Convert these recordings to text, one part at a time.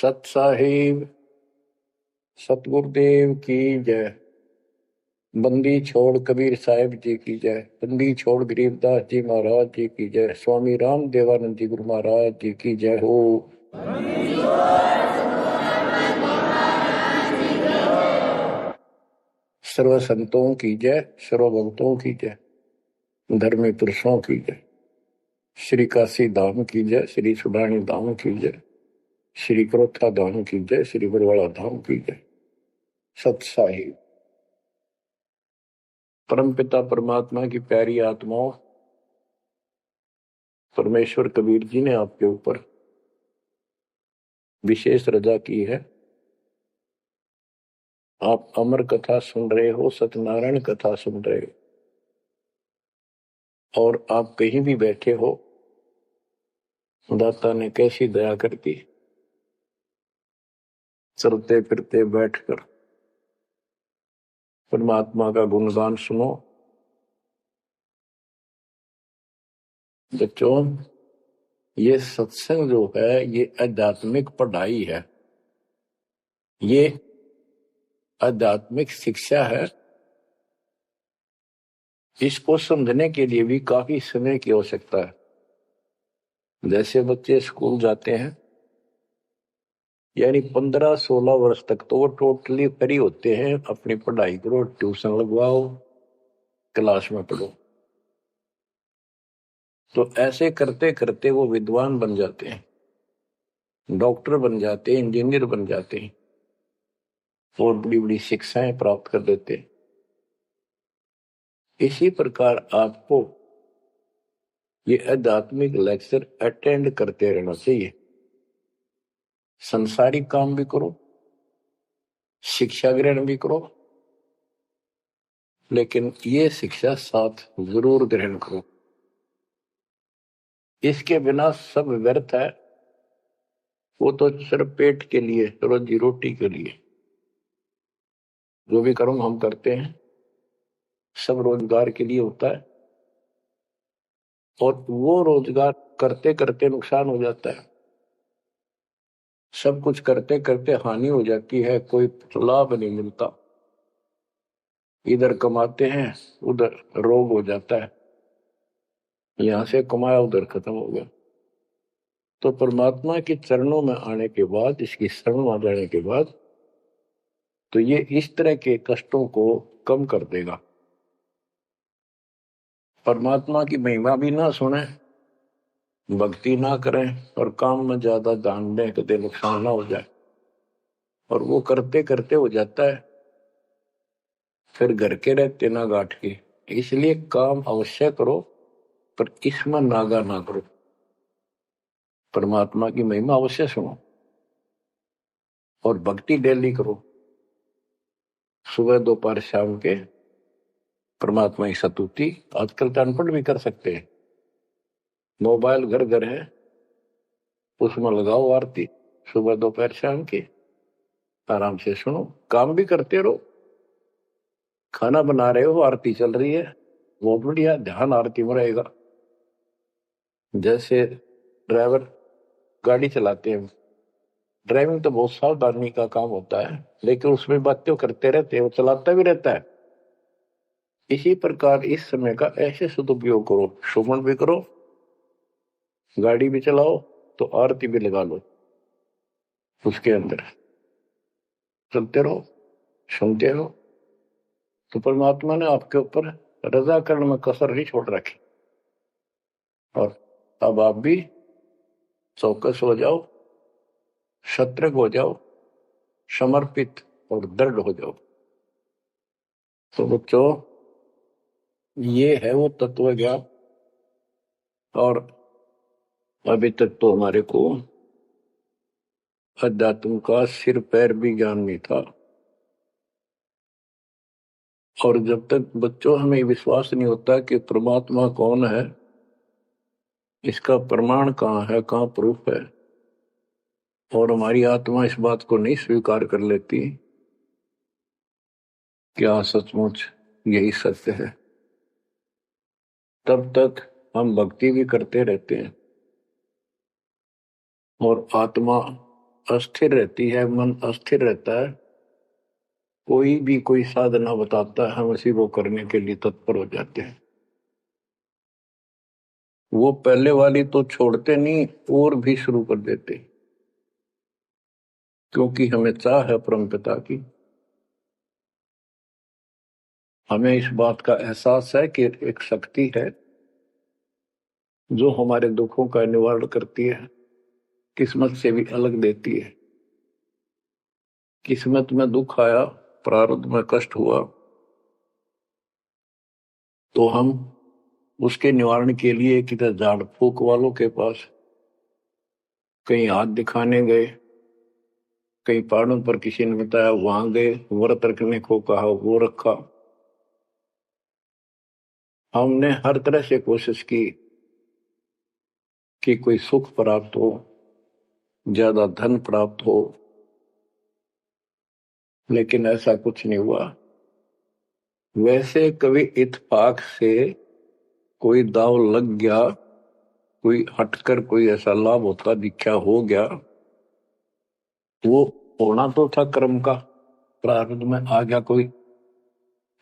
सत साहिब सतगुरुदेव की जय। बंदी छोड़ कबीर साहिब जी की जय। बंदी छोड़ गरीबदास जी महाराज जी की जय। स्वामी राम देवानंद जी गुरु महाराज जी की जय हो। सर्व संतों की जय, सर्व भक्तों की जय, धर्मी पुरुषों की जय। श्री काशी धाम की जय, श्री सुडानी धाम की जय, श्री क्रोथा धाम की जय, श्री बरवाड़ा धाम की जय। सत साहिब परमपिता परमात्मा की प्यारी आत्माओं, परमेश्वर कबीर जी ने आपके ऊपर विशेष रजा की है। आप अमर कथा सुन रहे हो, सत्यनारायण कथा सुन रहे हो, और आप कहीं भी बैठे हो, दाता ने कैसी दया कर दी। चलते फिरते बैठकर परमात्मा का गुणगान सुनो। बच्चों, ये सत्संग जो है ये आध्यात्मिक पढ़ाई है, ये आध्यात्मिक शिक्षा है। इसको समझने के लिए भी काफी समय की आवश्यकता है। जैसे बच्चे स्कूल जाते हैं, यानी 15-16 वर्ष तक तो वो टोटली फ्री होते हैं। अपनी पढ़ाई करो, ट्यूशन लगवाओ, क्लास में पढ़ो। तो ऐसे करते करते वो विद्वान बन जाते हैं, डॉक्टर बन जाते हैं, इंजीनियर बन जाते हैं और बड़ी बड़ी शिक्षाएं प्राप्त कर लेते हैं। इसी प्रकार आपको ये आध्यात्मिक लेक्चर अटेंड करते रहना चाहिए। संसारिक काम भी करो, शिक्षा ग्रहण भी करो, लेकिन ये शिक्षा साथ जरूर ग्रहण करो। इसके बिना सब व्यर्थ है। वो तो सिर्फ पेट के लिए, रोजी रोटी के लिए। जो भी कर्म हम करते हैं सब रोजगार के लिए होता है, और वो रोजगार करते करते नुकसान हो जाता है। सब कुछ करते करते हानि हो जाती है, कोई लाभ नहीं मिलता। इधर कमाते हैं, उधर रोग हो जाता है, यहां से कमाया उधर खत्म हो गया। तो परमात्मा के चरणों में आने के बाद, इसकी शरण आ जाने के बाद, तो ये इस तरह के कष्टों को कम कर देगा। परमात्मा की महिमा भी ना सुने, भक्ति ना करें और काम में ज्यादा ध्यान दें, कदे नुकसान ना हो जाए। और वो करते करते हो जाता है, फिर घर के रहते ना गांठ के। इसलिए काम अवश्य करो, पर इसमें नागा ना करो। परमात्मा की महिमा अवश्य सुनो और भक्ति डेली करो। सुबह दोपहर शाम के परमात्मा की स्तुति। आजकल तो अनपढ़ भी कर सकते हैं, मोबाइल घर घर है, उसमें लगाओ आरती सुबह दोपहर शाम की, आराम से सुनो। काम भी करते रहो, खाना बना रहे हो, आरती चल रही है, बहुत बढ़िया, ध्यान आरती में रहेगा। जैसे ड्राइवर गाड़ी चलाते हैं, ड्राइविंग तो बहुत सावधानी का काम होता है, लेकिन उसमें बातें करते रहते हैं, वो चलाता भी रहता है। इसी प्रकार इस समय का ऐसे सदुपयोग करो, श्रवण भी करो, गाड़ी भी चलाओ, तो आरती भी लगा लो, उसके अंदर चलते रहो, सुनते रहो। तो परमात्मा ने आपके ऊपर रजा करने में कसर नहीं छोड़ रखी। और अब आप भी चौकस हो जाओ, सतर्क हो जाओ, समर्पित और दृढ़ हो जाओ। तो बच्चों, ये है वो तत्व ज्ञान। और अभी तक तो हमारे को अध्यात्म का सिर पैर भी ज्ञान नहीं था। और जब तक बच्चों हमें विश्वास नहीं होता कि परमात्मा कौन है, इसका प्रमाण कहाँ है, कहाँ प्रूफ है, और हमारी आत्मा इस बात को नहीं स्वीकार कर लेती क्या सचमुच यही सत्य है, तब तक हम भक्ति भी करते रहते हैं और आत्मा अस्थिर रहती है, मन अस्थिर रहता है, कोई भी कोई साधना बताता है हम उसी को करने के लिए तत्पर हो जाते हैं। वो पहले वाली तो छोड़ते नहीं और भी शुरू कर देते, क्योंकि हमें चाह है परम पिता की। हमें इस बात का एहसास है कि एक शक्ति है जो हमारे दुखों का निवारण करती है, किस्मत से भी अलग देती है। किस्मत में दुख आया, प्रारब्ध में कष्ट हुआ, तो हम उसके निवारण के लिए किधर झाड़ फूक वालों के पास, कहीं हाथ दिखाने गए, कहीं पहाड़ों पर किसी ने बताया वहां गए, व्रत रखने को कहा वो रखा। हमने हर तरह से कोशिश की कि कोई सुख प्राप्त हो, ज्यादा धन प्राप्त हो, लेकिन ऐसा कुछ नहीं हुआ। वैसे कभी इत्तेफाक से कोई दाव लग गया, कोई हटकर कोई ऐसा लाभ होता दिखा हो गया, वो होना तो था कर्म का, प्रारब्ध में आ गया कोई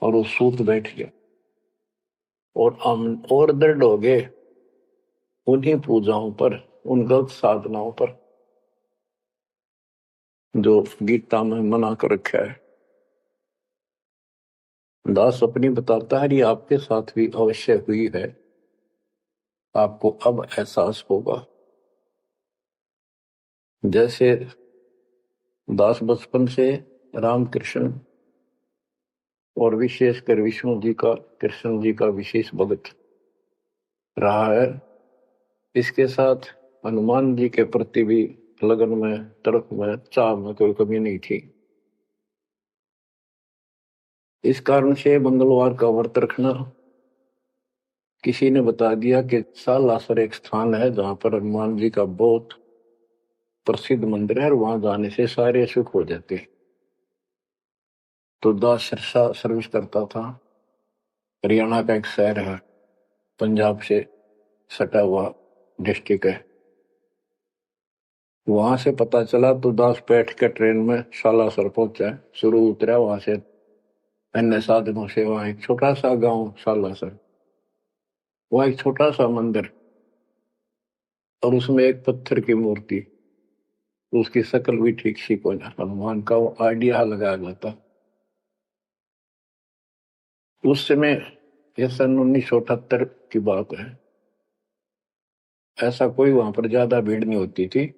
और वो सूत बैठ गया, और हम और दृढ़ हो गए उन्हीं पूजाओं पर, उन गलत साधनाओं पर जो गीता में मना कर रखा है। दास अपनी बताता है ये आपके साथ भी अवश्य हुई है, आपको अब एहसास होगा। जैसे दास बचपन से रामकृष्ण और विशेषकर विष्णु जी का, कृष्ण जी का विशेष भक्त रहा है, इसके साथ हनुमान जी के प्रति भी लगन में, तड़प में, चाह में कोई कमी नहीं थी। इस कारण से मंगलवार का व्रत रखना, किसी ने बता दिया कि सालासर एक स्थान है जहां पर हनुमान जी का बहुत प्रसिद्ध मंदिर है और वहां जाने से सारे सुख हो जाते। तो दास सिरसा सर्विस करता था, हरियाणा का एक शहर है, पंजाब से सटा हुआ डिस्ट्रिक्ट है। वहां से पता चला तो दास बैठ कर ट्रेन में सालासर पहुंचा, शुरू उतरा, वहां से अन्य साधनों से वहां एक छोटा सा गांव सालासर, वहां एक छोटा सा मंदिर और उसमें एक पत्थर की मूर्ति, तो उसकी शक्ल भी ठीक सी को ना हनुमान का वो आइडिया लगाया जाता। उस समय यह सन 1978 की बात है, ऐसा कोई वहां पर ज्यादा भीड़ नहीं होती थी,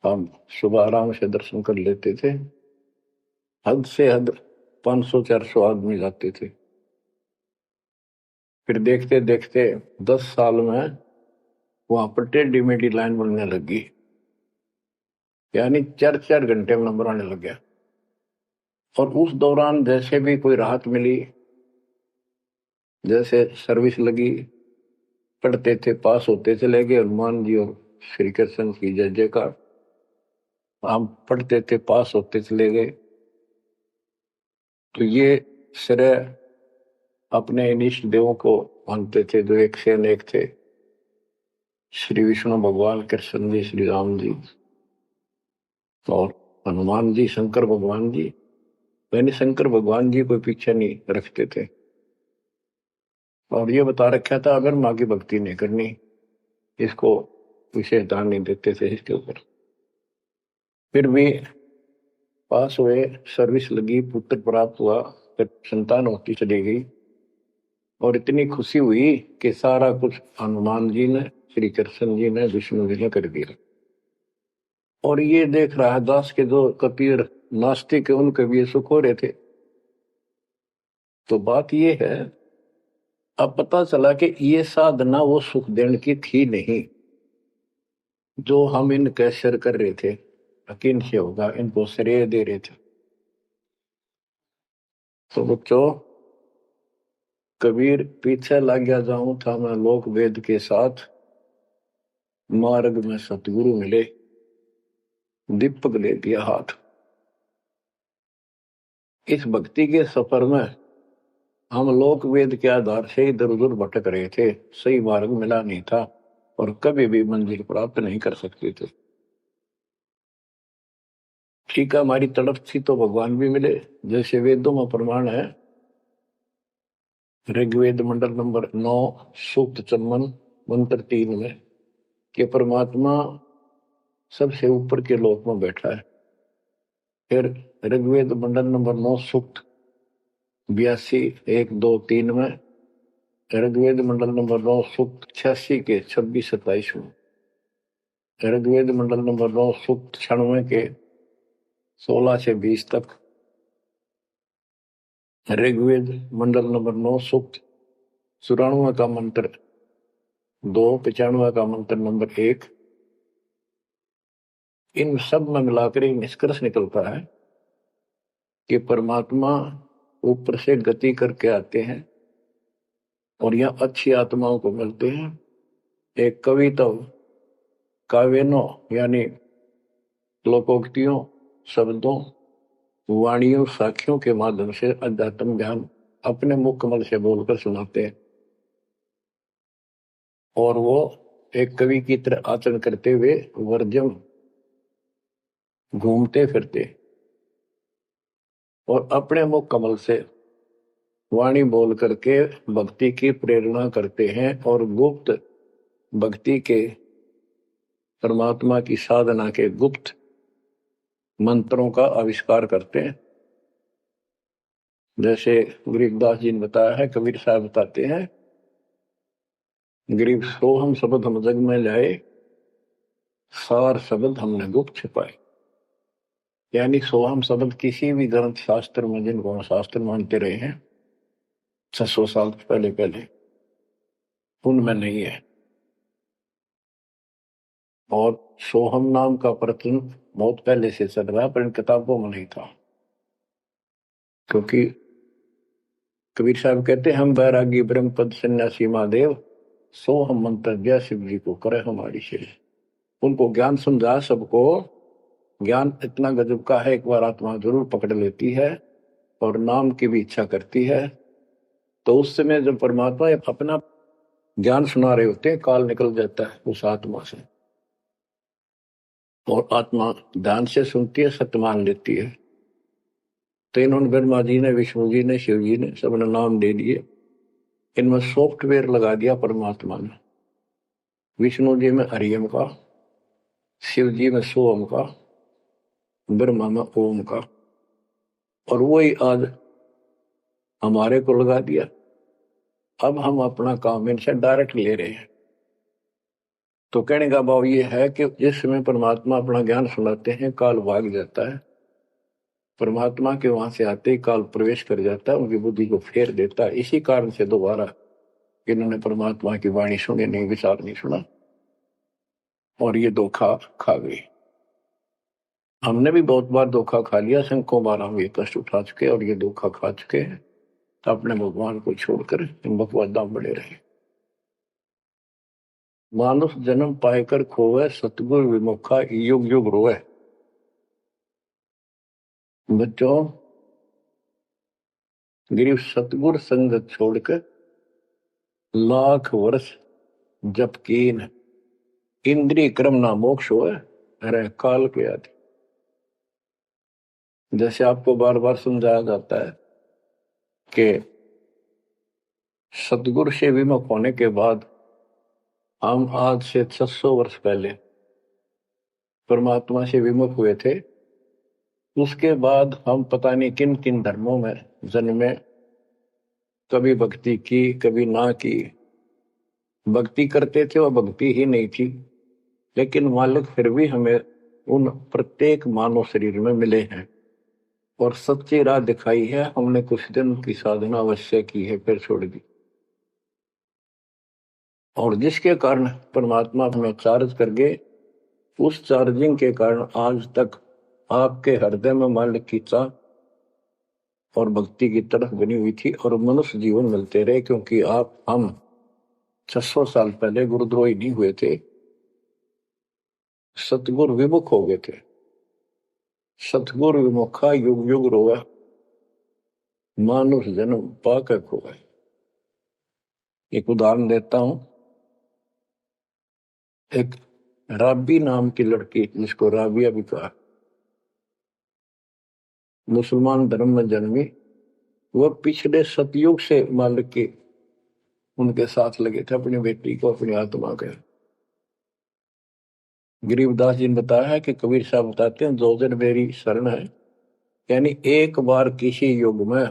हम सुबह आराम से दर्शन कर लेते थे। हद से हद 500-400 आदमी जाते थे। फिर देखते देखते 10 साल में वहां पर टेढ़ी मेढ़ी लाइन बनने लगी, यानी 4-4 घंटे में नंबर आने लग गया। और उस दौरान जैसे भी कोई राहत मिली, जैसे सर्विस लगी, पढ़ते थे, पास होते चले गए, हनुमान जी और श्री कृष्ण की जय जयकार। हम पढ़ते थे, पास होते चले गए। तो ये श्रेय अपने इन इष्ट देवों को मानते थे जो एक से अनेक थे, श्री विष्णु भगवान, कृष्ण जी, श्री राम जी और हनुमान जी, शंकर भगवान जी। यानी शंकर भगवान जी को पीछे नहीं रखते थे, और ये बता रखा था अगर माँ की भक्ति नहीं करनी, इसको विशेष ध्यान नहीं देते थे इसके ऊपर। फिर भी पास हुए, सर्विस लगी, पुत्र प्राप्त हुआ, फिर संतान होती चली गई, और इतनी खुशी हुई कि सारा कुछ हनुमान जी ने, श्री कृष्ण जी ने, विष्णु जी ने कर दिया। और ये देख रहा है दास के जो कबीर नास्तिक है उनके भी सुख हो रहे थे। तो बात ये है, अब पता चला कि ये साधना वो सुख देने की थी नहीं जो हम इन कैसर कर रहे थे, यकीन से होगा इनको श्रेय दे रहे थे। तो बच्चों, कबीर पीछे लग गया जाऊं था मैं लोक वेद के साथ, मार्ग में सतगुरु मिले, दीपक ले दिया हाथ। इस भक्ति के सफर में हम लोक वेद के आधार से इधर उधर भटक रहे थे, सही मार्ग मिला नहीं था और कभी भी मंजिल प्राप्त नहीं कर सकते थे। ठीक है, हमारी तड़प थी तो भगवान भी मिले। जैसे वेदों में प्रमाण है, ऋग्वेद मंडल नंबर 9 सूक्त चम्मन मंत्र 3 में कि परमात्मा सबसे ऊपर के लोक में बैठा है। फिर ऋग्वेद मंडल नंबर 9 सूक्त 82 1 2 3 में, ऋग्वेद मंडल नंबर 9 सूक्त 86 के 26 27 में, ऋग्वेद मंडल नंबर 9 सूक्त 96 के 16 से 20 तक, ऋग्वेद मंडल नंबर 9 सूक्त 94 का मंत्र 2, 95 का मंत्र नंबर 1। इन सब में मिलाकर एक निष्कर्ष निकलता है कि परमात्मा ऊपर से गति करके आते हैं और यह अच्छी आत्माओं को मिलते हैं। एक कविता काव्यनों यानी लोकोक्तियों, शब्दों, वाणियों, साखियों के माध्यम से अध्यात्म ज्ञान अपने मुख कमल से बोलकर सुनाते हैं और वो एक कवि की तरह आचरण करते हुए वर्जम घूमते फिरते और अपने मुख कमल से वाणी बोल करके भक्ति की प्रेरणा करते हैं और गुप्त भक्ति के, परमात्मा की साधना के गुप्त मंत्रों का आविष्कार करते हैं। जैसे गरीबदास जी ने बताया है, कबीर साहब बताते हैं, गरीब सोहम शब्द हम जग में लाए, सार शब्द हमने गुप्त छिपाए। यानी सोहम शब्द किसी भी ग्रंथ शास्त्र में, जिनको हम शास्त्र मानते रहे हैं 600 साल पहले, उनमें नहीं है। और सोहम नाम का प्रचलन बहुत पहले से चल रहा है, पर इन किताबों में नहीं था। क्योंकि कबीर साहब कहते हैं, हम बैरागी ब्रह्म पद सन्यासी महादेव, सो हम मंत्र जय शिव जी को करे हमारी शेष। उनको ज्ञान समझा सबको, ज्ञान इतना गजब का है, एक बार आत्मा जरूर पकड़ लेती है और नाम की भी इच्छा करती है, तो उस समय जब परमात्मा अपना ज्ञान सुना रहे होते हैं, काल निकल जाता है उस आत्मा से और आत्मा ध्यान से सुनती है, सत्य मान लेती है। तो इन्होंने ब्रह्मा जी ने, विष्णु जी ने, शिव जी ने सबने नाम दे दिए। इनमें सॉफ्टवेयर लगा दिया परमात्मा ने। विष्णु जी में हरियम का, शिव जी में सोम का, ब्रह्मा में ओम का, और वही आज हमारे को लगा दिया। अब हम अपना काम इनसे डायरेक्ट ले रहे हैं। तो कहने का भाव ये है कि जिस समय परमात्मा अपना ज्ञान सुनाते हैं, काल भाग जाता है। परमात्मा के वहां से आते ही काल प्रवेश कर जाता है, उनकी बुद्धि को फेर देता है। इसी कारण से दोबारा इन्होंने परमात्मा की वाणी सुनी नहीं, विचार नहीं सुना और ये धोखा खा गई। हमने भी बहुत बार धोखा खा लिया, सैकड़ों बार हम ये कष्ट उठा चुके और ये धोखा खा चुके हैं। तो अपने भगवान को छोड़कर इन बकवादा बड़े रहे। मानुष जन्म पाएकर खोवे, सतगुरु विमुखा युग युग रोए। बच्चों, गरीब सतगुरु संगत छोड़कर लाख वर्ष जप कीन, इंद्रिय क्रम ना मोक्ष होए, अरे काल के आदि। जैसे आपको बार बार समझाया जाता है कि सतगुरु से विमुख होने के बाद हम आज से 600 वर्ष पहले परमात्मा से विमुख हुए थे। उसके बाद हम पता नहीं किन किन धर्मों में जन्मे, कभी भक्ति की कभी ना की। भक्ति करते थे और भक्ति ही नहीं थी, लेकिन मालिक फिर भी हमें उन प्रत्येक मानव शरीर में मिले हैं और सच्ची राह दिखाई है। हमने कुछ दिन की साधना अवश्य की है, फिर छोड़ दी, और जिसके कारण परमात्मा हमें चार्ज कर गए। उस चार्जिंग के कारण आज तक आपके हृदय में मालिक की चाह और भक्ति की तरफ बनी हुई थी और मनुष्य जीवन मिलते रहे। क्योंकि हम 600 साल पहले गुरुद्रोही नहीं हुए थे, सतगुरु विमुख हो गए थे। सतगुरु विमुखा युग युग रोवे, मानुष जन्म पाकर खोए। एक उदाहरण देता हूं। एक राबी नाम की लड़की, जिसको राबिया भी कहा, मुसलमान धर्म में जन्मी, वह पिछले सतयुग से मालिक के उनके साथ लगे थे अपनी बेटी को अपनी आत्मा के। गरीबदास जी ने बताया है कि कबीर साहब बताते हैं, दो दिन मेरी शरण है, यानी एक बार किसी युग में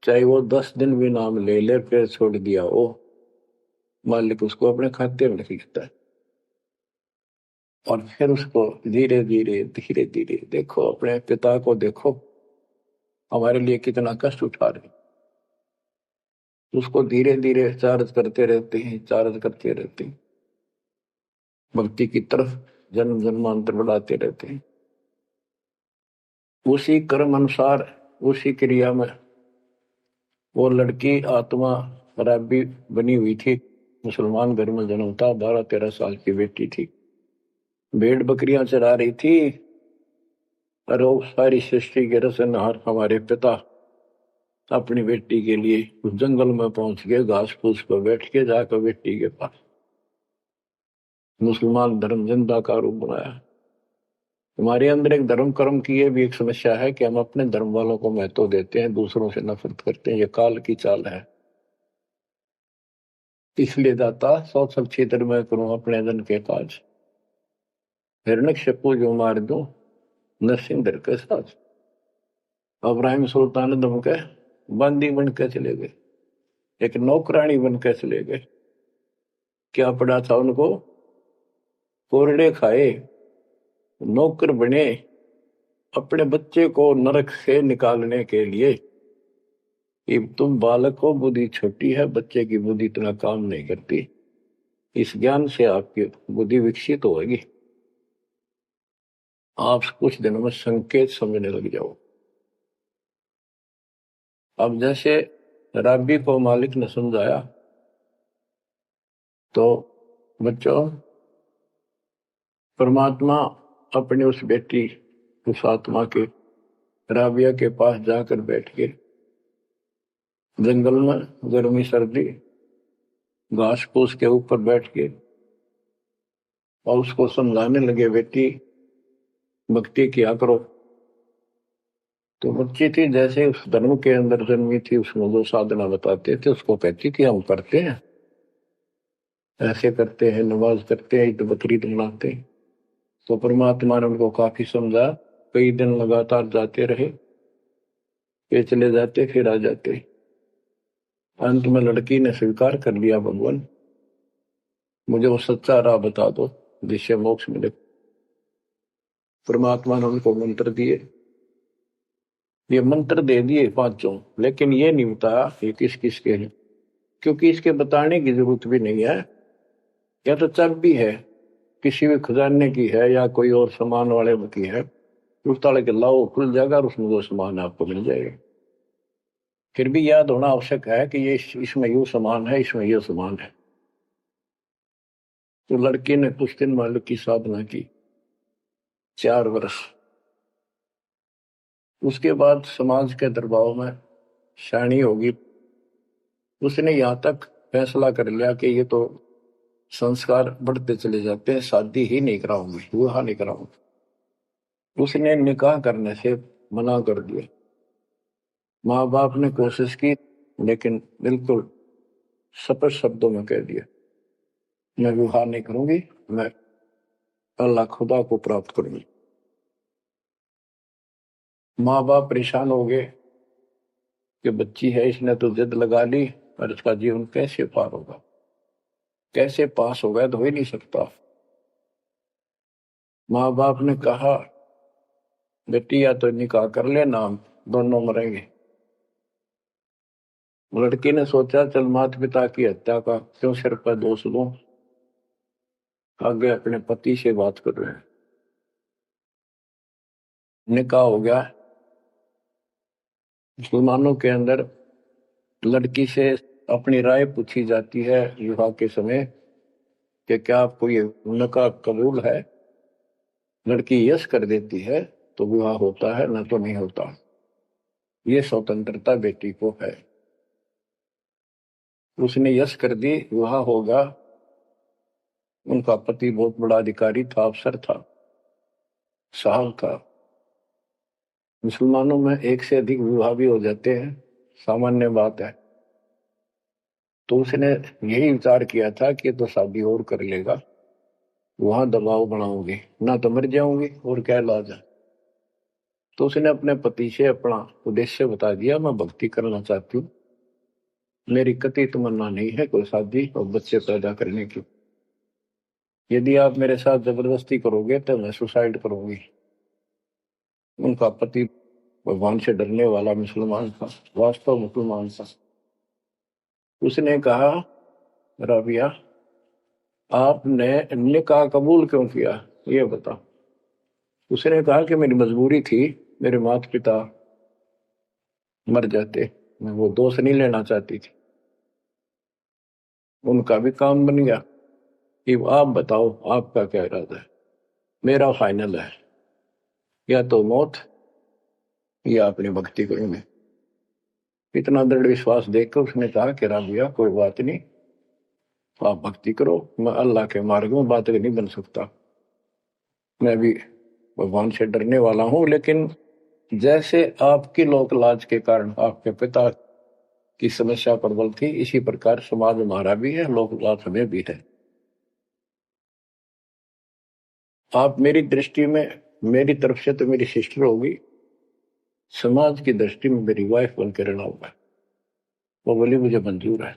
चाहे वो 10 दिन भी नाम ले ले फिर छोड़ दिया वो, मालिक उसको अपने खाते में लिखता है और फिर उसको धीरे धीरे धीरे धीरे, देखो अपने पिता को देखो हमारे लिए कितना कष्ट उठा रहे, उसको धीरे धीरे चार्ज करते रहते हैं, चार्ज करते रहते हैं, भक्ति की तरफ जन्म जन्मांतर बढ़ाते रहते हैं। उसी कर्म अनुसार उसी क्रिया में वो लड़की आत्मा राबी बनी हुई थी, मुसलमान घर में जन्म था, 12-13 साल की बेटी थी, भेड़ बकरियां चरा रही थी और वो सारी सृष्टि के रचनहार हमारे पिता अपनी बेटी के लिए उस जंगल में पहुंच गए, घास फूस पर बैठ के जाकर बेटी के पास मुसलमान धर्म जिंदा का रूप बनाया। हमारे अंदर एक धर्म कर्म की ये भी एक समस्या है कि हम अपने धर्म वालों को महत्व देते हैं, दूसरों से नफरत करते हैं, ये काल की चाल है। इसलिए दाता सौ सब क्षेत्र में करूं अपने धन के काज, हिरण्यकशिपु जो मार दूं नरसिंह धर के साथ। इब्राहिम सुल्तान दम के बंदी बन के चले गए, एक नौकरानी बन के चले गए, क्या पड़ा था उनको, कोरड़े खाए, नौकर बने, अपने बच्चे को नरक से निकालने के लिए कि तुम बालक हो, बुद्धि छोटी है, बच्चे की बुद्धि इतना काम नहीं करती, इस ज्ञान से आपकी बुद्धि विकसित होगी, आप कुछ दिनों में संकेत समझने लग जाओ। अब जैसे राबी को मालिक ने समझाया, तो बच्चों परमात्मा अपनी उस बेटी उस आत्मा के राबिया के पास जाकर बैठ के जंगल में गर्मी सर्दी घास फूस के ऊपर बैठ के और उसको समझाने लगे, बेटी भक्ति किया करो। तो बच्ची थी जैसे उस धर्म के अंदर जन्मी थी, उसमें जो साधना बताते थे उसको कहती थी हम करते हैं, ऐसे करते हैं, नमाज करते हैं, ईद बकरीद मनाते हैं। तो परमात्मा ने उनको काफी समझा, कई दिन लगातार जाते रहे, ये चले जाते फिर आ जाते, अंत में लड़की ने स्वीकार कर लिया, भगवान मुझे वो सच्चा राह बता दो जिससे मोक्ष मिले। परमात्मा ने उनको मंत्र दिए, ये मंत्र दे दिए पांचों, लेकिन ये नहीं बताया ये किस किस के हैं, क्योंकि इसके बताने की जरूरत भी नहीं है, या तो चाबी है किसी भी खजाने की है या कोई और सामान वाले की है, उस ताले के लाओ खुल जाएगा और उसमें वो सामान आपको मिल जाएगा। फिर भी याद होना आवश्यक है कि ये इसमें यू सामान है, इसमें यह सामान है। तो लड़की ने कुछ दिन मालिक की साधना की, 4 वर्ष। उसके बाद समाज के दबाव में शानी होगी, उसने यहां तक फैसला कर लिया कि ये तो संस्कार बढ़ते चले जाते हैं, शादी ही नहीं कराऊंगी, विवाह नहीं कराऊंगी। उसने निकाह करने से मना कर दिया। माँ बाप ने कोशिश की लेकिन बिल्कुल स्पष्ट शब्दों में कह दिया, मैं विवाह नहीं करूंगी, मैं अल्लाह खुदा को प्राप्त करूंगी। माँ बाप परेशान हो गए कि बच्ची है, इसने तो जिद लगा ली और इसका जीवन कैसे पार होगा, कैसे पास होगा, तो हो ही नहीं सकता। माँ बाप ने कहा बेटी या तो निकाह कर ले, नाम दोनों मरेंगे। लड़की ने सोचा चल माता पिता की हत्या का क्यों सिर पर दोष दूं, आगे अपने पति से बात कर रहे हैं। निकाह हो गया। मुसलमानों के अंदर लड़की से अपनी राय पूछी जाती है विवाह के समय कि क्या आपको ये निकाह कबूल है। लड़की यस कर देती है तो विवाह होता है, न तो नहीं होता। ये स्वतंत्रता बेटी को है। उसने यस कर दी, विवाह होगा। उनका पति बहुत बड़ा अधिकारी था, अफसर था, साहब था। मुसलमानों में एक से अधिक विवाह भी हो जाते हैं, सामान्य बात है। तो उसने यही विचार किया था कि तो शादी और कर लेगा, वहां दबाव बनाऊंगी ना तो मर जाऊंगी और क्या इलाज है। तो उसने अपने पति से अपना उद्देश्य बता दिया, मैं भक्ति करना चाहती हूँ, मेरी कतई तमन्ना नहीं है कोई शादी और बच्चे पैदा करने की। यदि आप मेरे साथ जबरदस्ती करोगे तो मैं सुसाइड करूंगी। उनका पति भगवान से डरने वाला मुसलमान था, वास्तव मुसलमान था। उसने कहा, राबिया आपने निकाह कबूल क्यों किया, ये बता। उसने कहा कि मेरी मजबूरी थी, मेरे माता पिता मर जाते, मैं वो दोष नहीं लेना चाहती थी, उनका भी काम बन गया। कि आप बताओ आपका क्या इरादा है। मेरा फाइनल है, या तो मौत या अपनी भक्ति करूंगे। इतना दृढ़ विश्वास देखकर उसने कहा कि राबिया कोई बात नहीं, आप भक्ति करो, मैं अल्लाह के मार्ग में बात नहीं बन सकता, मैं भी भगवान से डरने वाला हूं, लेकिन जैसे आपकी लोक लाज के कारण आपके पिता की समस्या प्रबल थी, इसी प्रकार समाज हमारा भी है, लोक लाज हमें भी है। आप मेरी दृष्टि में, मेरी तरफ से तो मेरी सिस्टर होगी, समाज की दृष्टि में मेरी वाइफ बनकर रहना होगा। वो बोली मुझे मंजूर है।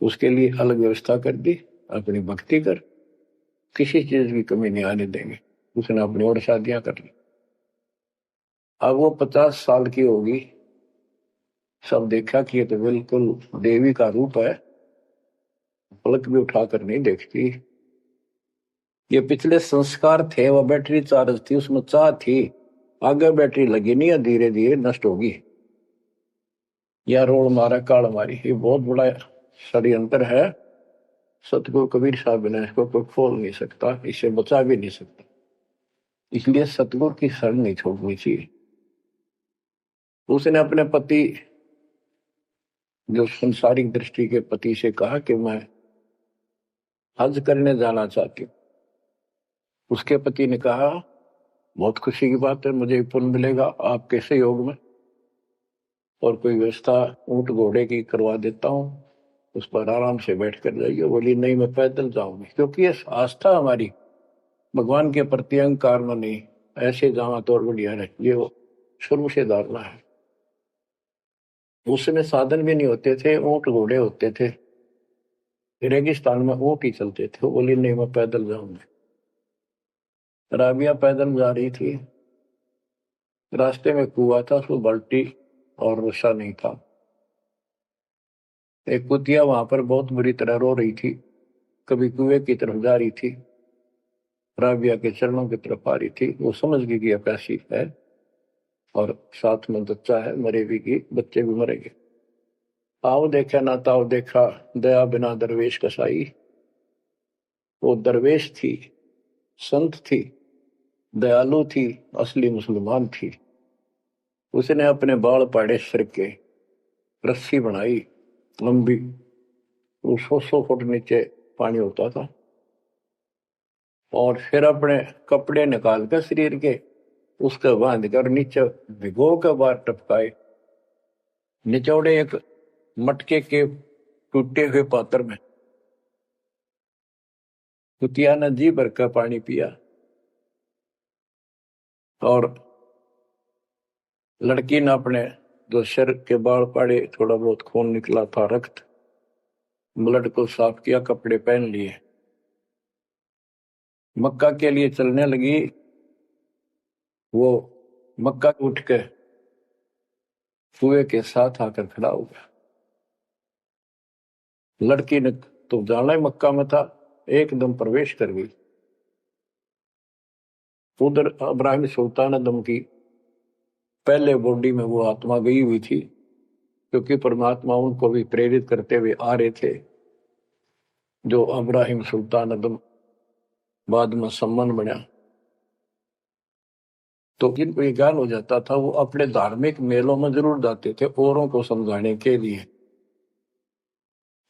उसके लिए अलग व्यवस्था कर दी, अपनी भक्ति कर, किसी चीज की कमी नहीं आने देंगे। उसने अपनी और शादियां कर ली। अब वो 50 साल की होगी, सब देखा कि ये तो बिल्कुल देवी का रूप है, पलक भी उठाकर नहीं देखती। ये पिछले संस्कार थे, वो बैटरी चार्ज थी, उसमें चाह थी, आगे बैटरी लगी नहीं है, धीरे धीरे नष्ट होगी। या रोड मारा काल मारी, ये बहुत बड़ा षड्यंत्र है। सतगुरु कबीर साहब ने इसको कोई खोल नहीं सकता, इसे बचा भी नहीं सकता। इसलिए सतगुरु की शरण नहीं छोड़नी चाहिए। उसने अपने पति, जो संसारिक दृष्टि के पति से कहा कि मैं हज करने जाना चाहती हूँ। उसके पति ने कहा, बहुत खुशी की बात है, मुझे पुण्य मिलेगा आपके सहयोग में, और कोई व्यवस्था ऊंट घोड़े की करवा देता हूँ, उस पर आराम से बैठ कर जाइए। बोली नहीं, मैं पैदल जाऊंगी, क्योंकि ये आस्था हमारी भगवान के प्रति अहंकार में नहीं, ऐसे जावा तो और बढ़िया है, ये शुरू से धारणा है। उस समय साधन भी नहीं होते थे, ऊंट घोड़े होते थे, रेगिस्तान में ऊंट ही चलते थे। वो बोली नहीं, मैं पैदल जाऊंगी। राबिया पैदल जा रही थी, रास्ते में कुआं था, उसमें बाल्टी और रस्सा नहीं था। एक कुतिया वहां पर बहुत बुरी तरह रो रही थी, कभी कुएं की तरफ जा रही थी, राबिया के चरणों की तरफ आ रही थी। वो समझ गई कि प्यासी है और साथ में बच्चा है, मरेगी की बच्चे भी मरेंगे। आओ देखा ना ताओ देखा, दया बिना दरवेश कसाई। वो दरवेश थी, संत थी, दयालु थी, असली मुसलमान थी। उसने अपने बाल पाड़े सिर के, रस्सी बनाई लंबी, वो 100 फुट नीचे पानी होता था, और फिर अपने कपड़े निकाल कर शरीर के उसके बांध कर नीचे भिगो के बाहर टपकाए, निचौड़े एक मटके के टूटे हुए पात्र में। कुतिया ने जी भर का पानी पिया, और लड़की ने अपने जो सिर के बाल पाड़े, थोड़ा बहुत खून निकला था, रक्त, ब्लड को साफ किया, कपड़े पहन लिए, मक्का के लिए चलने लगी। वो मक्का उठ के कुएं के साथ आकर खड़ा हो गया। लड़की ने तो जाना ही मक्का में था, एकदम प्रवेश कर गई। उधर इब्राहिम सुल्तान अदम की पहले बॉडी में वो आत्मा गई हुई थी, क्योंकि परमात्मा उनको भी प्रेरित करते हुए आ रहे थे। जो इब्राहिम सुल्तान अदम बाद में सम्मान बना, तो जिनको ये ज्ञान हो जाता था, वो अपने धार्मिक मेलों में जरूर जाते थे औरों को समझाने के लिए।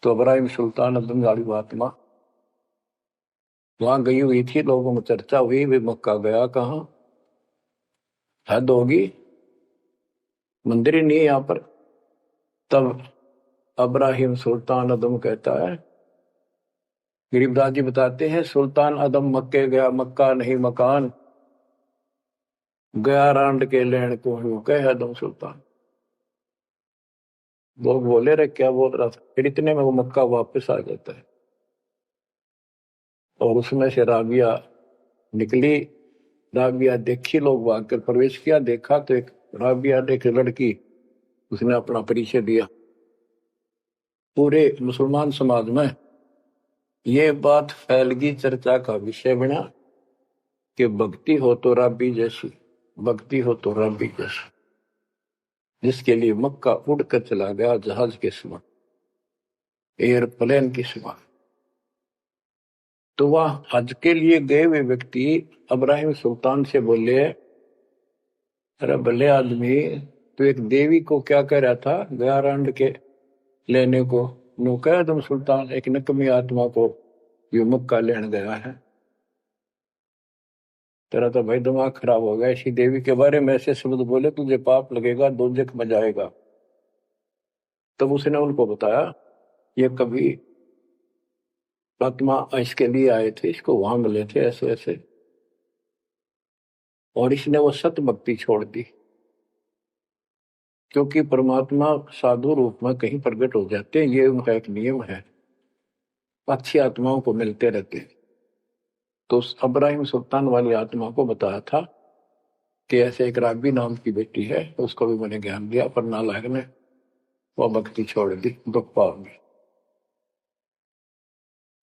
तो इब्राहिम सुल्तान अदम वाली आत्मा वहां गई हुई थी, लोगों में चर्चा हुई, वे मक्का गया कहाँ। हद होगी, मंदिर ही नहीं है यहाँ पर। तब अब्राहिम सुल्तान अदम कहता है, गरीबदास जी बताते हैं, सुल्तान अदम मक्के गया, मक्का नहीं मकान, गया रांड के लेन को यूं कह अदम सुल्तान। लोग बोले रे क्या बोल रहा था, फिर इतने में वो मक्का वापस आ जाता है। और उसमें से राबिया निकली। राबिया देखी, लोग भाग कर प्रवेश किया, देखा तो एक राबिया ने एक लड़की, उसने अपना परिचय दिया। पूरे मुसलमान समाज में ये बात फैल गई, चर्चा का विषय बना कि भक्ति हो तो राबी जैसी, भक्ति हो तो राबी जैसी। जिसके लिए मक्का उड़कर चला गया जहाज के समान, एयरप्लेन के समान। तो वह हज के लिए गए हुए व्यक्ति अब्राहिम सुल्तान से बोले, अरे भले आदमी, तो एक देवी को क्या कह रहा था, गया रांड के लेने को, नो कह तुम सुल्तान एक नकमी आत्मा को यो मक्का लेने गया है। तेरा तो भाई दिमाग खराब हो गया, इसी देवी के बारे में ऐसे शब्द बोले, तुझे पाप लगेगा, दोजख में जाएगा। तब उसने उनको बताया, ये कभी आत्मा इसके लिए आए थे, इसको वहां मिले थे ऐसे ऐसे, और इसने वो सत भक्ति छोड़ दी। क्योंकि परमात्मा साधु रूप में कहीं प्रकट हो जाते हैं, ये उनका एक नियम है, अच्छी आत्माओं को मिलते रहते हैं। तो उस अब्राहिम सुल्तान वाली आत्मा को बताया था कि ऐसे एक राबी नाम की बेटी है, उसको भी मैंने ज्ञान दिया, पर नालायक ने वो भक्ति छोड़ दी, दुख पाओगे।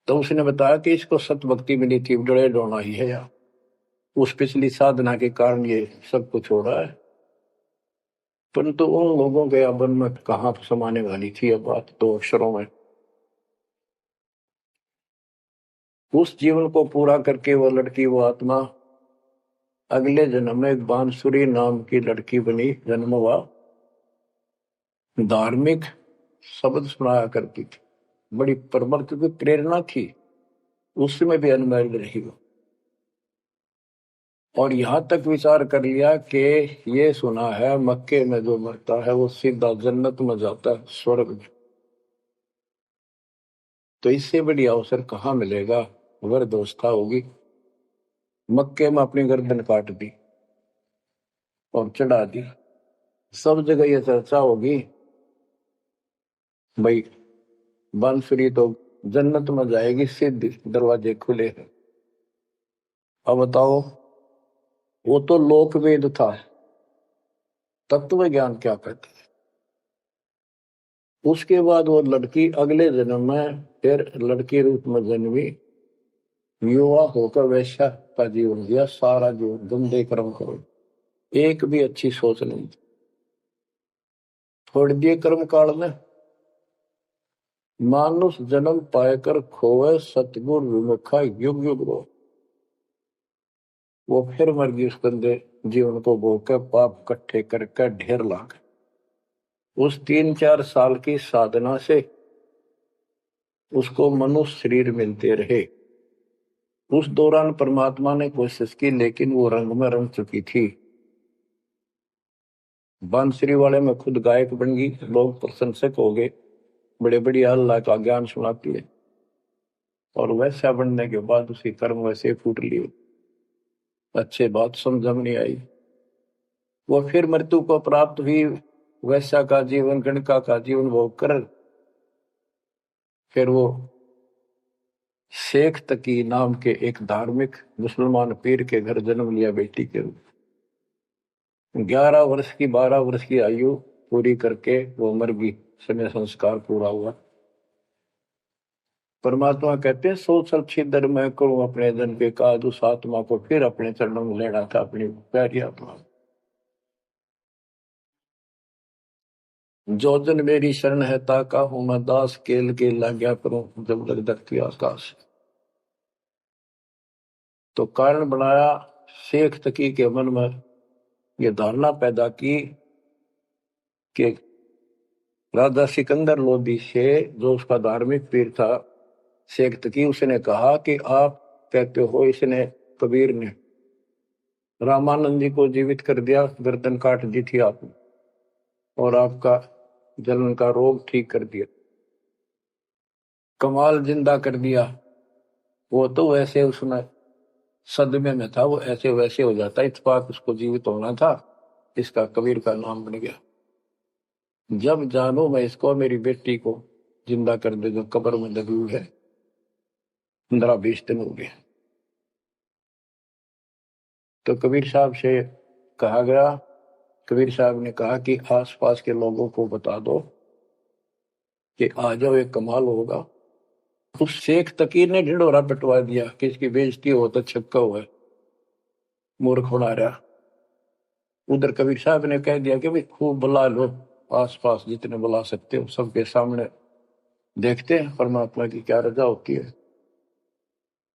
तो उसने बताया कि इसको सत भक्ति मिली थी, डरे डोना ही है यार, उस पिछली साधना के कारण ये सब कुछ हो रहा है। परंतु उन लोगों के अबन में कहाँ समाने वाली थी ये बात, दो अक्षरों में। उस जीवन को पूरा करके वो लड़की, वो आत्मा अगले जन्म में एक बांसुरी नाम की लड़की बनी, जन्म हुआ। धार्मिक शब्द सुनाया करती थी, बड़ी परमर्थ की प्रेरणा थी, उसमें भी अनमैरिड रही वो। और यहां तक विचार कर लिया कि ये सुना है मक्के में जो मरता है वो सीधा जन्नत में जाता है, स्वर्ग में। तो इससे बड़ी अवसर कहाँ मिलेगा, अगर दोस्ता होगी। मक्के में अपनी गर्दन काट दी और चढ़ा दी, सब जगह ये चर्चा होगी, भाई बांसुरी तो जन्नत में जाएगी, सिद्ध दरवाजे खुले हैं। अब बताओ, वो तो लोक वेद था, तत्व ज्ञान क्या कहते हैं। उसके बाद वो लड़की अगले जन्म में फिर लड़की रूप में जन्मी, युवा होकर वैश्या का जीवन दिया, सारा जीवन गंदे कर्म करो, एक भी अच्छी सोच नहीं, छोड़ दिए कर्म काल में। मानुष जन्म पाकर खोए, सतगुर विमुखा युग युग रो। वो फिर मर गई उस गंदे जीवन को भोग, पाप इकट्ठे करके ढेर लाग। उस 3-4 साल की साधना से उसको मनुष्य शरीर मिलते रहे। उस दौरान परमात्मा ने कोशिश की, लेकिन वो रंग में रंग चुकी थी। बांसुरी वाले में खुद गायक बन गई, लोग प्रशंसक हो गए, बड़े बड़ी अल्लाह का ज्ञान सुनाती है। और वैसा बनने के बाद उसी कर्म वैसे फूट लिए, अच्छे बात समझ में नहीं आई। वो फिर मृत्यु को प्राप्त हुई, वैसा का जीवन, गणका का जीवन भोग कर फिर वो शेख तकी नाम के एक धार्मिक मुसलमान पीर के घर जन्म लिया बेटी के रूप। 11 वर्ष की 12 वर्ष की आयु पूरी करके वो मर गई, समय संस्कार पूरा हुआ। परमात्मा कहते हैं, सोचल छिदर मैं करूं अपने जन के काज, उस आत्मा को फिर अपने चरणों में लेना था, अपनी प्यारी आत्मा। जो जन मेरी शरण है ताका हूं मैं दास, केल के लाग्या करूं जब लग धरती आकाश। तो कारण बनाया, शेख तकी के मन में ये धारणा पैदा की कि राजा सिकंदर लोदी से, जो उसका धार्मिक पीर था शेख तकी, उसने कहा कि आप कहते हो, इसने कबीर ने रामानंद जी को जीवित कर दिया, गर्दन काट दी थी आपने, और आपका जलन का रोग ठीक कर दिया। कमाल जिंदा कर दिया। वो तो वैसे उसमें सदमे में था, वो ऐसे वैसे हो जाता, इत्तेफाक उसको जीवित होना था, इसका कबीर का नाम बन गया। जब जानो मैं इसको, मेरी बेटी को जिंदा कर दे जो कब्र में दबी हुई है, 15-20 दिन हो गए। तो कबीर साहब से कहा गया, कबीर साहब ने कहा कि आसपास के लोगों को बता दो कि आ जाओ, एक कमाल होगा। उस शेख तकीर ने ढिंढोरा पिटवा दिया कि इसकी बेइज्जती हो तो छक्का हुआ, मूर्ख बना रहा। उधर कबीर साहब ने कह दिया कि भाई खूब बुला लो, आसपास जितने बुला सकते हो, सबके सामने देखते हैं परमात्मा की क्या रजा होती है।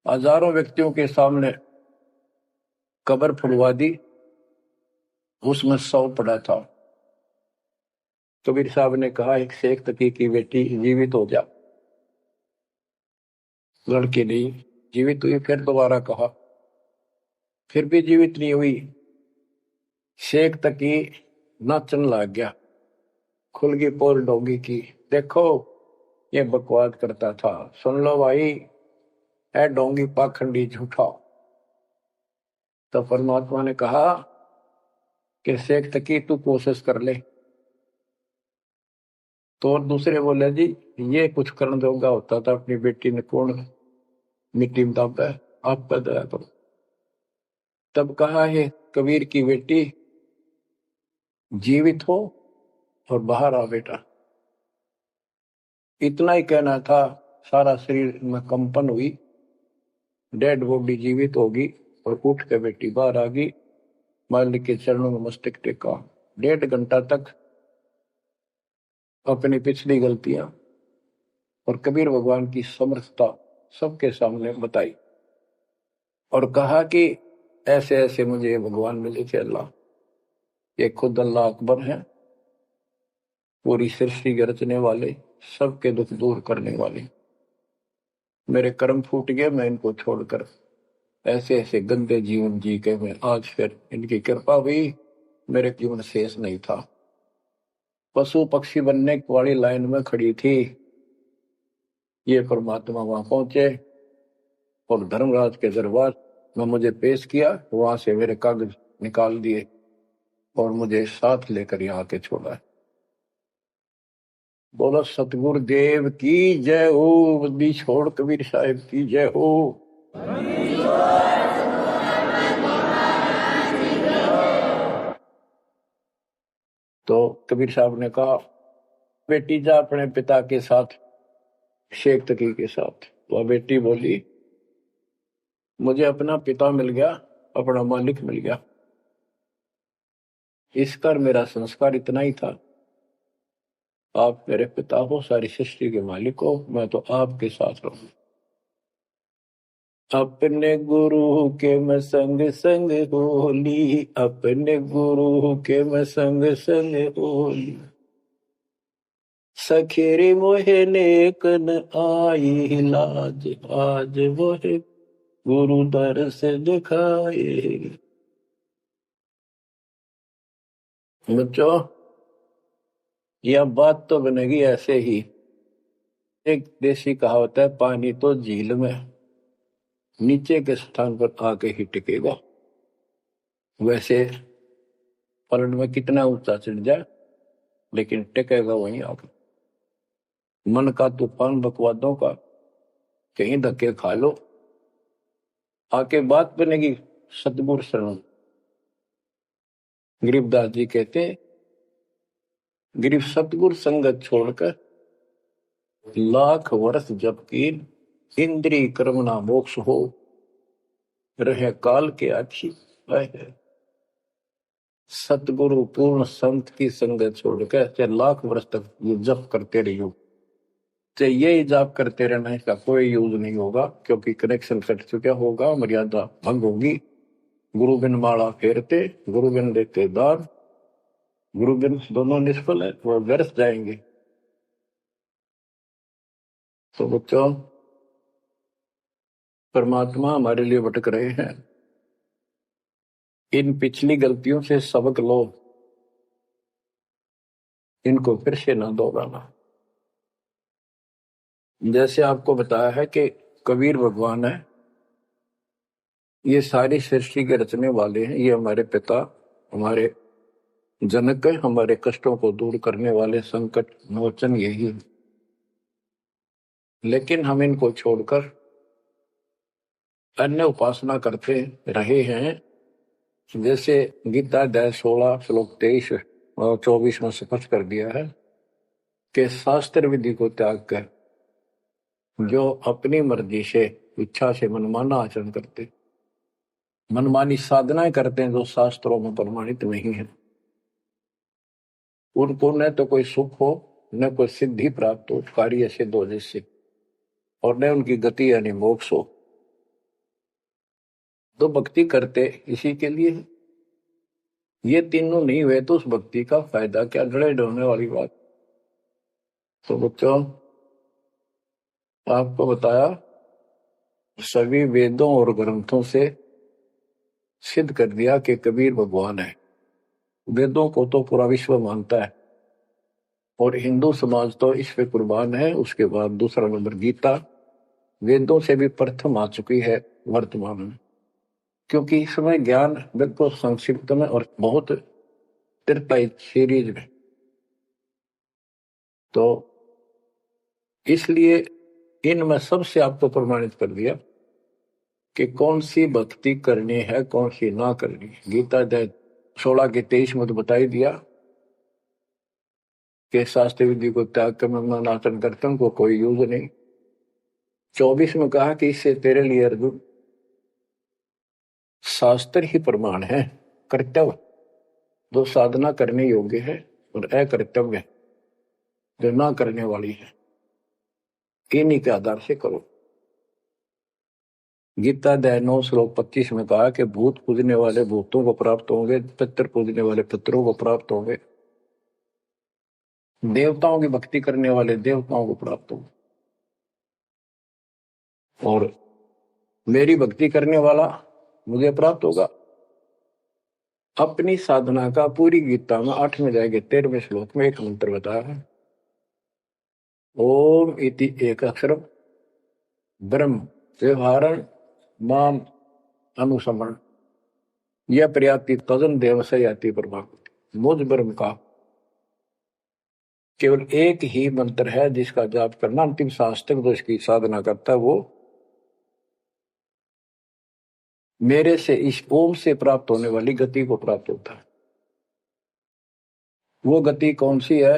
हजारों व्यक्तियों के सामने कब्र फुलवा दी, उसमें 100 पड़ा था। कबीर साहब ने कहा एक शेख तकी की बेटी जीवित हो जा, लड़की नहीं जीवित हुई। फिर दोबारा कहा, फिर भी जीवित नहीं हुई। शेख तकी नाचन लग गया, खुल गई पोल डोंगी की। देखो ये बकवाद करता था, सुन लो भाई, है डोंगी पाखंडी झूठा। तो परमात्मा ने कहा कि शेख तकी तू कोशिश कर ले। तो और दूसरे बोले जी ये कुछ करने दोगा होता था, अपनी बेटी ने कौन मिट्टी में दाबा है, आपका दया करो। तब कहा है कबीर की बेटी जीवित हो और बाहर आ बेटा। इतना ही कहना था, सारा शरीर में कंपन हुई, डेड बॉडी जीवित होगी, और उठ के बेटी बाहर आ गई, मालिक के चरणों में मस्तक टेका। 1.5 घंटा तक अपनी पिछली गलतियां और कबीर भगवान की समर्थता सबके सामने बताई, और कहा कि ऐसे ऐसे मुझे भगवान मिले थे अल्लाह, ये खुद अल्लाह अकबर है, पूरी सृष्टि के रचने वाले, सबके दुख दूर करने वाले। मेरे कर्म फूट गए, मैं इनको छोड़कर ऐसे ऐसे गंदे जीवन जी के मैं आज फिर इनकी कृपा हुई, मेरे जीवन शेष नहीं था। पशु पक्षी बनने वाली लाइन में खड़ी थी, ये परमात्मा वहां पहुंचे और धर्मराज के दरबार में मुझे पेश किया, वहां से मेरे कागज निकाल दिए और मुझे साथ लेकर यहाँ के छोड़ा। बोलो सतगुरु देव की जय हो, बद्दी छोड़ कबीर साहिब की जय हो। तो कबीर साहब ने कहा बेटी जा अपने पिता के साथ, शेख तकी के साथ। वह बेटी बोली मुझे अपना पिता मिल गया, अपना मालिक मिल गया, इस कर मेरा संस्कार इतना ही था। आप मेरे पिता हो, सारी सृष्टि के मालिक हो, मैं तो आपके साथ रहूं। अपने गुरु के मैं संग संग होली, अपने गुरु के मैं संग संग होली, सखेरे मोहे नेकन आई लाज, आज मोहे गुरु दर से दिखाए। बच्चों यह बात तो बनेगी ऐसे ही। एक देसी कहावत है, पानी तो झील में नीचे के स्थान पर आके ही टिकेगा। वैसे पलट में कितना ऊंचा चढ़ जाए लेकिन टिकेगा वहीं आके। मन का तूफान बकवादों का, कहीं धक्के खा लो, आके बात बनेगी सतगुरु शरण। गरीबदास जी कहते गरीब सतगुरु संगत छोड़कर लाख वर्ष जबकि इंद्रिय कर्म ना मोक्ष हो, रहे काल के आखी है। सतगुरु पूर्ण संत की संगत छोड़कर चाहे लाख वर्ष तक ये जप करते रहियो, चाहे ये जाप करते रहना, इसका कोई यूज नहीं होगा, क्योंकि कनेक्शन कट चुका होगा, मर्यादा भंग होगी। गुरु बिन माला फेरते, गुरु बिन देते दान, गुरु बिन दोनों निष्फल है, वो व्यर्थ जाएंगे। तो बच्चों परमात्मा हमारे लिए भटक रहे हैं, इन पिछली गलतियों से सबक लो, इनको फिर से ना दोहराना। जैसे आपको बताया है कि कबीर भगवान है, ये सारी सृष्टि के रचने वाले हैं, ये हमारे पिता, हमारे जनक है, हमारे कष्टों को दूर करने वाले, संकट मोचन यही है। लेकिन हम इनको छोड़कर अन्य उपासना करते रहे हैं। जैसे गीता अध्याय 16 श्लोक 23 और 24 में स्पष्ट कर दिया है कि शास्त्र विधि को त्याग कर जो अपनी मर्जी से, इच्छा से मनमाना आचरण करते, मनमानी साधनाएं करते हैं जो शास्त्रों में प्रमाणित नहीं है, उनको न तो कोई सुख हो, न कोई सिद्धि प्राप्त हो, कार्य सिद्ध हो जिससे, और न उनकी गति यानी मोक्ष हो। तो भक्ति करते इसी के लिए है। ये तीनों नहीं हुए तो उस भक्ति का फायदा क्या, डरे डरने वाली बात। तो बच्चों, आपको बताया सभी वेदों और ग्रंथों से सिद्ध कर दिया कि कबीर भगवान है। वेदों को तो पूरा विश्व मानता है और हिंदू समाज तो इस पे कुर्बान है। उसके बाद दूसरा नंबर गीता, वेदों से भी प्रथम आ चुकी है वर्तमान में, क्योंकि इसमें ज्ञान बिल्कुल संक्षिप्त में और बहुत तिरपाई सीरीज में। तो इसलिए इनमें सबसे आपको प्रमाणित कर दिया कि कौन सी भक्ति करनी है, कौन सी ना करनी है। गीता अध्याय 16 के 23 में तो बता ही दिया कि शास्त्र विधि को त्याग कर मैं आचरण करता हूं, को कोई यूज नहीं। 24 में कहा कि इससे तेरे लिए अर्जुन शास्त्र ही प्रमाण है, कर्तव्य जो साधना करने योग्य है और अकर्तव्य जो ना करने वाली है, इन्हीं के आधार से करो। गीता अध्याय 9 श्लोक 25 में कहा कि भूत पूजने वाले भूतों को प्राप्त होंगे, पितर पूजने वाले पितरों को प्राप्त होंगे, देवताओं की भक्ति करने वाले देवताओं को प्राप्त होंगे, और मेरी भक्ति करने वाला मुझे प्राप्त होगा। अपनी साधना का पूरी गीता में 8वें अध्याय के 13वें श्लोक में एक मंत्र बताया है, ओम इति एक अक्षर ब्रह्म व्यवहारण माम अनुसमरण यह प्रयाति तजन देव से याति प्रभाव। मुझ ब्रह्म का केवल एक ही मंत्र है जिसका जाप करना अंतिम सांस तक जो इसकी साधना करता है वो मेरे से, इस ओम से प्राप्त होने वाली गति को प्राप्त होता है। वो गति कौन सी है,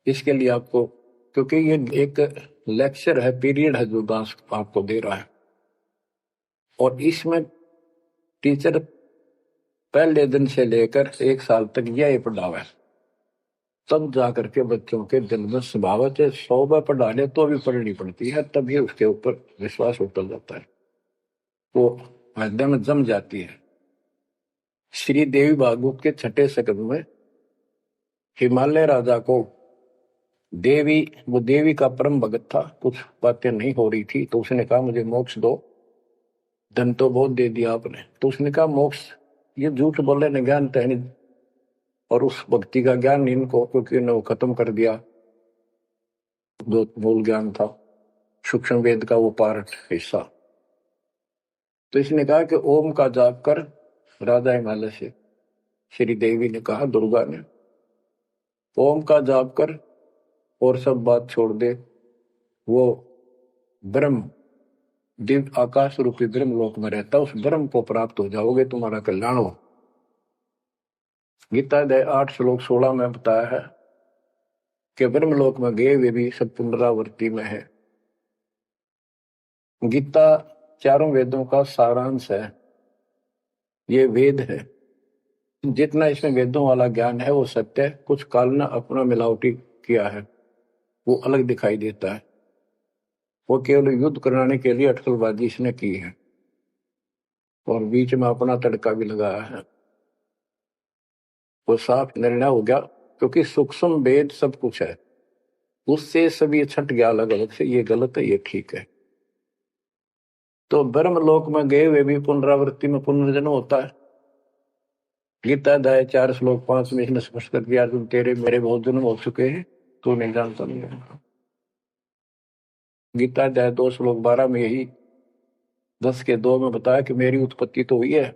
इसके लिए आपको, क्योंकि ये एक लेक्चर है, पीरियड है जो दास आपको दे रहा है, और इसमें टीचर पहले दिन से लेकर 1 साल तक यह पढ़ावा है, तब जाकर के बच्चों के दिल में स्वभावत है। 100 बार पढ़ा ले तो भी पढ़नी पड़ती है, तभी उसके ऊपर विश्वास उतर जाता है, वो हृदय में जम जाती है। श्री देवी भागवत के 6ठे सकंद में हिमालय राजा को देवी, वो देवी का परम भगत था, कुछ बातें नहीं हो रही थी, तो उसने कहा मुझे मोक्ष दो। धन तो बहुत दे दिया आपने, तो उसने कहा मोक्ष, ये झूठ बोले न ज्ञान तहनी, और उस भक्ति का ज्ञान इनको, क्योंकि इन्होंने वो खत्म कर दिया जो मूल ज्ञान था, सूक्ष्म वेद का वो पार्ट हिस्सा। तो इसने कहा कि ओम का जाप कर। राजा हिमालय से श्री देवी ने कहा, दुर्गा ने, ओम का जाप कर और सब बात छोड़ दे, वो ब्रह्म दिव्य आकाश रूपी ब्रह्म लोक में रहता, उस ब्रह्म को प्राप्त हो जाओगे, तुम्हारा कल्याण हो। गीता अध्याय 8 श्लोक 16 में बताया है कि ब्रह्मलोक में गए वे भी सब पुनरावृत्ति में है। गीता चारों वेदों का सारांश है, ये वेद है। जितना इसमें वेदों वाला ज्ञान है वो सत्य है, कुछ काल ने अपना मिलावटी किया है, वो अलग दिखाई देता है। वो केवल युद्ध कराने के लिए अटकलबाजी इसने की है और बीच में अपना तड़का भी लगाया है। वो साफ निर्णय हो गया, क्योंकि सूक्ष्म वेद सब कुछ है, उससे सभी छट गया अलग अलग से, ये गलत है ये ठीक है। तो ब्रह्मलोक में गए हुए भी पुनरावृत्ति में पुनर्जन्म होता है, गीता अध्याय 4 श्लोक 5 में इसने स्पष्ट कर दिया, तुम तेरे मेरे बहुत जन्म हो चुके हैं, तू नहीं जानता नहीं है। गीता अध्याय 2 श्लोक 12 में यही 10 के 2 में बताया कि मेरी उत्पत्ति तो हुई है,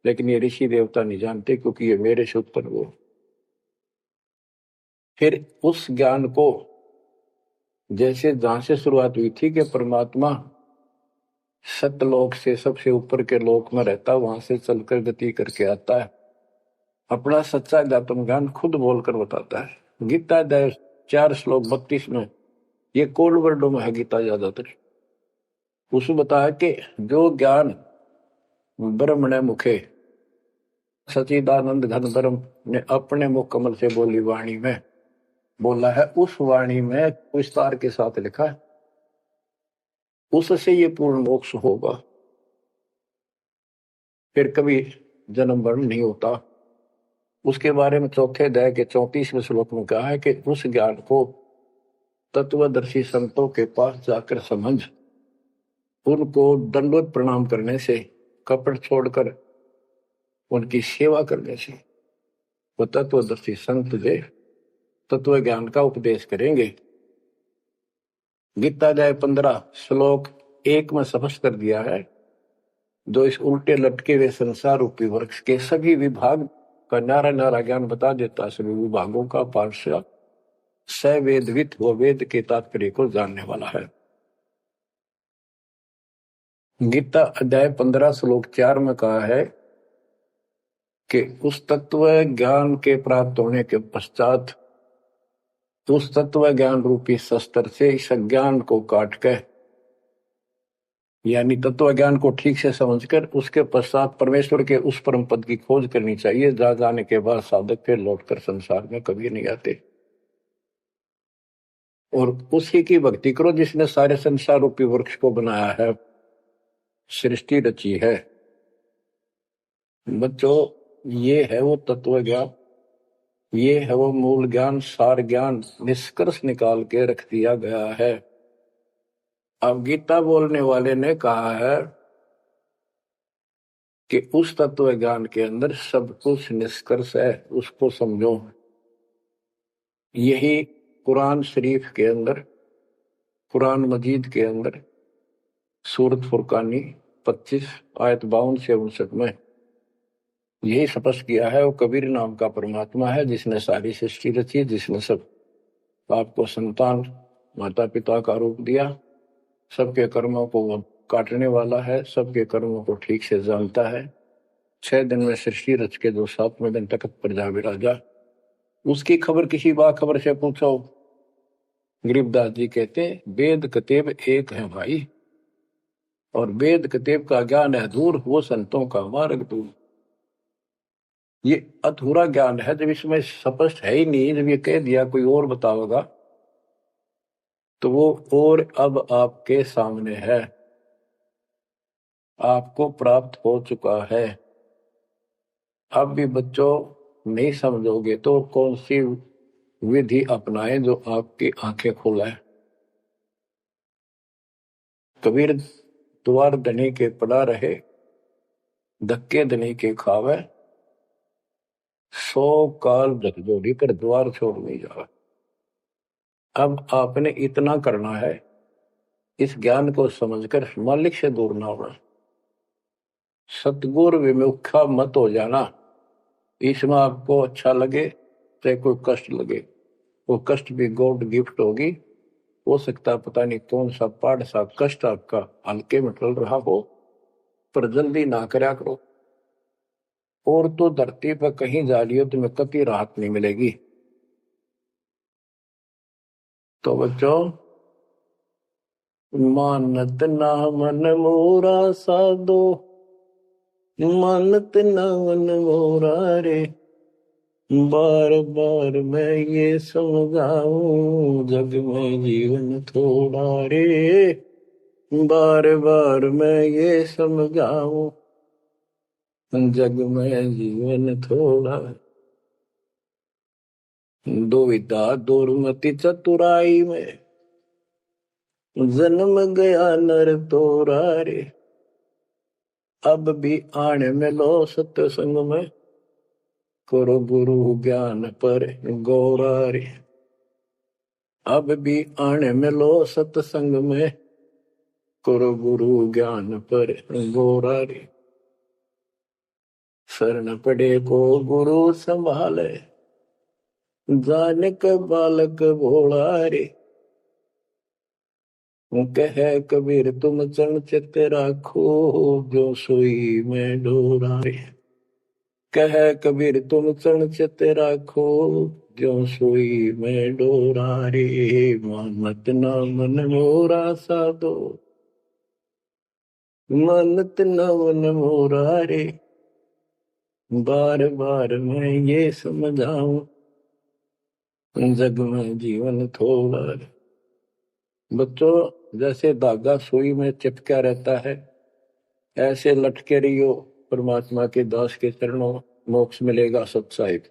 लेकिन ये ऋषि देवता नहीं जानते, क्योंकि ये मेरे से उत्पन्न हुए। फिर उस ज्ञान को जैसे जहां से शुरुआत हुई थी कि परमात्मा सतलोक से सबसे ऊपर के लोक में रहता, वहां से चलकर गति करके आता है, अपना सच्चा अध्यात्म ज्ञान खुद बोलकर बताता है। गीता अध्याय 4 श्लोक 32 में, ये कोड वर्डों में है गीता ज्यादातर, उसमें बताया कि जो ज्ञान ब्रह्मणे मुखे सचिदानंद घन ब्रह्म ने अपने मुख कमल से बोली वाणी में बोला है, उस वाणी में विस्तार के साथ लिखा है, उससे ये पूर्ण मोक्ष होगा, फिर कभी जन्म मरण नहीं होता। उसके बारे में चौथे अध्याय के 34वें श्लोक में कहा है कि उस ज्ञान को तत्वदर्शी संतों के पास जाकर समझ, उनको दंडवत प्रणाम करने से, कपट छोड़कर उनकी सेवा करने से वो तत्वदर्शी संत जे तत्व ज्ञान का उपदेश करेंगे। गीता अध्याय 15 श्लोक 1 में स्पष्ट कर दिया है, जो इस उल्टे लटके हुए संसार रूपी वृक्ष के सभी विभाग का नारा नारा ज्ञान बता देता, सभी विभागों का पार्षद सवेदवित व वेद के तात्पर्य को जानने वाला है। गीता अध्याय 15 श्लोक 4 में कहा है कि उस तत्व ज्ञान के प्राप्त होने के पश्चात उस तत्व ज्ञान रूपी शस्त्र से इस ज्ञान को काट कर, यानी तत्व ज्ञान को ठीक से समझकर उसके पश्चात परमेश्वर के उस परम पद की खोज करनी चाहिए, जहां जाने के बाद साधक फिर लौटकर संसार में कभी नहीं आते, और उसी की भक्ति करो जिसने सारे संसार रूपी वृक्ष को बनाया है, सृष्टि रची है। बच्चों, ये है वो तत्व ज्ञान, ये है वो मूल ज्ञान, सार ज्ञान निष्कर्ष निकाल के रख दिया गया है। अब गीता बोलने वाले ने कहा है कि उस तत्व ज्ञान के अंदर सब कुछ निष्कर्ष है, उसको समझो। यही कुरान शरीफ के अंदर, कुरान मजीद के अंदर सूरत फुरकानी 25 आयत 52 से 59 में यही स्पष्ट किया है, वो कबीर नाम का परमात्मा है जिसने सारी सृष्टि रची, जिसने सब आपको संतान माता पिता का रूप दिया, सबके कर्मों को वो काटने वाला है, सबके कर्मों को ठीक से जानता है। 6 दिन में सृष्टि रच के जो 7वें दिन तख्त पर जा विराजा, उसकी खबर किसी बाखबर से पूछो। गरीबदास जी कहते, वेद कतेब एक है भाई, और वेद कतेब का ज्ञान है दूर, वो संतों का मार्ग दूर। ये अधूरा ज्ञान है, जब इसमें स्पष्ट है ही नहीं, जब ये कह दिया कोई और बताओगा तो वो और अब आपके सामने है, आपको प्राप्त हो चुका है। अब भी बच्चों नहीं समझोगे तो कौन सी विधि अपनाएं जो आपकी आंखें खोले। कबीर द्वार धनी के पड़ा रहे, धक्के धनी के खावे, 100 काल झकझोरी पर द्वार छोड़ नहीं जावे। अब आपने इतना करना है, इस ज्ञान को समझकर मालिक से दूर ना होना, सतगुरु विमुखा मत हो जाना। इसमें आपको अच्छा लगे चाहे कोई कष्ट लगे, वो कष्ट भी गॉड गिफ्ट होगी। हो सकता पता नहीं कौन सा पाठ सा कष्ट आपका हल्के में टल रहा हो, पर जल्दी ना करया करो, और तो धरती पर कहीं जा रही हो तुम्हें कभी राहत नहीं मिलेगी। तो बच्चों, मानत ना मन मोरा साधो, मानत ना मन मोरा रे, बार बार मैं ये समझाऊं जग में जीवन थोड़ा रे, बार बार मैं ये समझाऊं जग में जीवन थोड़ा। दुविधा दुर्मति चतुराई में जन्म गया नर तोरा रे, अब भी आने में लो सत्संग में, करो गुरु ज्ञान पर गौरारी। अब भी आने मिलो सत्संग में, करो गुरु ज्ञान पर गौरारी। शरण पड़े को गुरु संभाले, जानिक बालक भोला रे। कह कबीर तुम चरण चित राखो, जो सोई में डोरा रे। कह कबीर तुम चरण चित राखो, जो सोई में डोरा रे। मानत ना मन मोरा साधो, मानत ना मन मोरा रे। बार बार मैं ये समझाऊं, जग में जीवन थोड़ा रे। बच्चों, जैसे धागा सुई में चिपका रहता है, ऐसे लटके रहियो परमात्मा के दास के चरणों, मोक्ष मिलेगा सत साहिब।